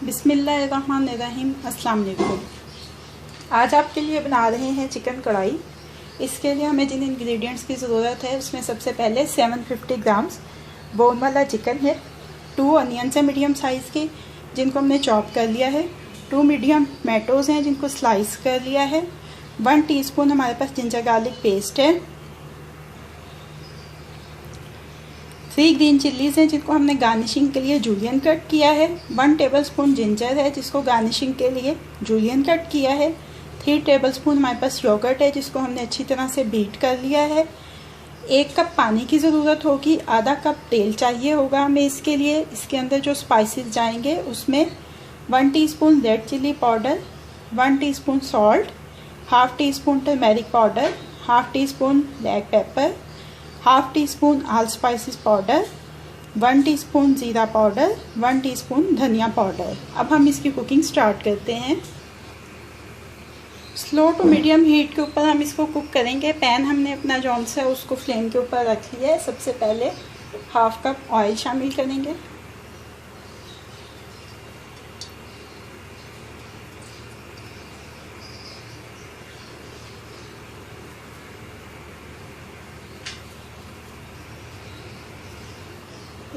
बिस्मिल्लाहिर्रहमानिर्रहीम। अस्सलाम वालेकुम। आज आपके लिए बना रहे हैं चिकन कढ़ाई। इसके लिए हमें जिन इंग्रेडिएंट्स की ज़रूरत है उसमें सबसे पहले 750 ग्राम्स बोन वाला चिकन है, 2 अनियंस है मीडियम साइज़ के जिनको हमने चॉप कर लिया है, 2 मीडियम टमाटोज़ हैं जिनको स्लाइस कर लिया है, 1 टीस्पून हमारे पास जिंजर गार्लिक पेस्ट है, 3 ग्रीन चिल्लीज़ हैं जिनको हमने गार्निशिंग के लिए जूलियन कट किया है, 1 टेबलस्पून जिंजर है जिसको गार्निशिंग के लिए जूलियन कट किया है, 3 टेबलस्पून हमारे पास योगर्ट है जिसको हमने अच्छी तरह से बीट कर लिया है, 1 कप पानी की ज़रूरत होगी, आधा कप तेल चाहिए होगा हमें इसके लिए। इसके अंदर जो स्पाइसेस जाएंगे उसमें 1 teaspoon red chilli powder, 1 teaspoon salt, half teaspoon turmeric powder, half teaspoon black pepper, half teaspoon all spices powder, 1 teaspoon ज़ीरा पाउडर, 1 टीस्पून धनिया पाउडर। अब हम इसकी कुकिंग स्टार्ट करते हैं। स्लो टू मीडियम हीट के ऊपर हम इसको कुक करेंगे। पैन हमने अपना जौन सा है उसको फ्लेम के ऊपर रख लिया है। सबसे पहले हाफ कप ऑयल शामिल करेंगे,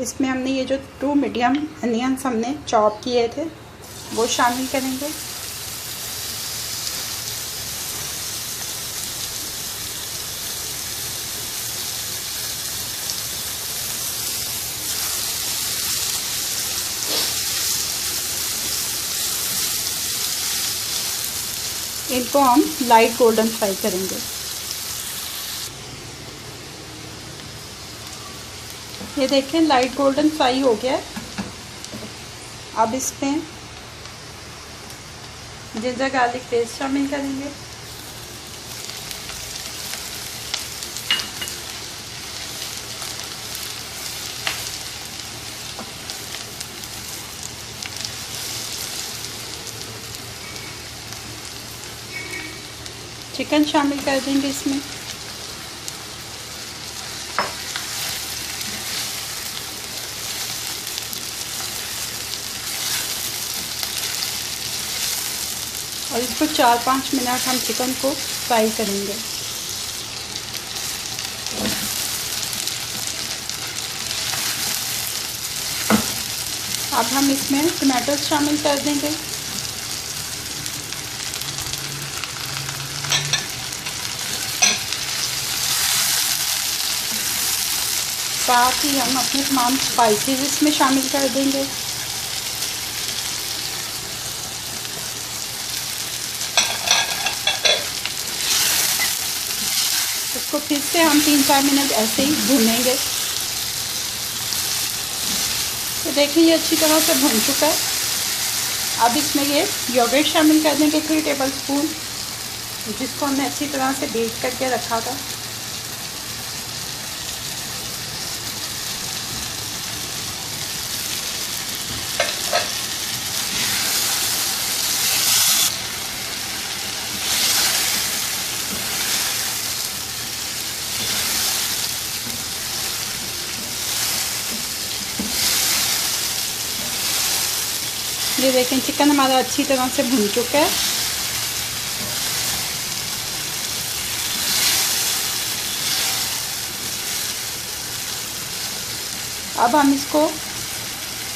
इसमें हमने ये जो 2 मीडियम अनियंस हमने चॉप किए थे वो शामिल करेंगे। इनको हम लाइट गोल्डन फ्राई करेंगे। ये देखें लाइट गोल्डन फ्राई हो गया है। अब इसमें जिंजर गार्लिक पेस्ट शामिल करेंगे, चिकन शामिल कर देंगे इसमें, और इसको 4-5 मिनट हम चिकन को फ्राई करेंगे। अब हम इसमें टमाटो शामिल कर देंगे, साथ ही हम अपने तमाम स्पाइसेस इसमें शामिल कर देंगे। इसको फिर से हम 3-4 मिनट ऐसे ही भूनेंगे। तो देखिए ये अच्छी तरह से भून चुका है। अब इसमें ये योगर्ट शामिल कर देंगे 3 टेबलस्पून, जिसको हमने अच्छी तरह से बीट करके रखा था। ये देखें चिकन हमारा अच्छी तरह से भुन चुका है। अब हम इसको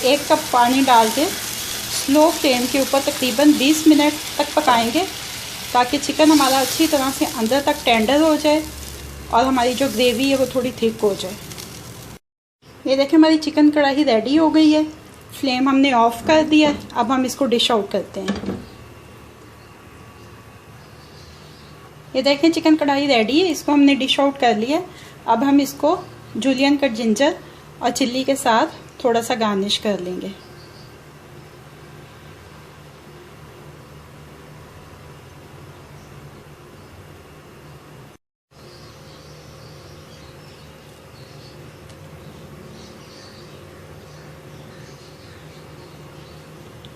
1 कप पानी डाल के स्लो फ्लेम के ऊपर तकरीबन 20 मिनट तक पकाएंगे ताकि चिकन हमारा अच्छी तरह से अंदर तक टेंडर हो जाए और हमारी जो ग्रेवी है वो थोड़ी थिक हो जाए। ये देखें हमारी चिकन कढ़ाई रेडी हो गई है। फ्लेम हमने ऑफ कर दिया। अब हम इसको डिश आउट करते हैं। ये देखें चिकन कढ़ाई रेडी है, इसको हमने डिश आउट कर लिया। अब हम इसको जूलियन कट जिंजर और चिल्ली के साथ थोड़ा सा गार्निश कर लेंगे।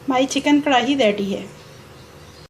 हमारी चिकन कढ़ाई रेडी है।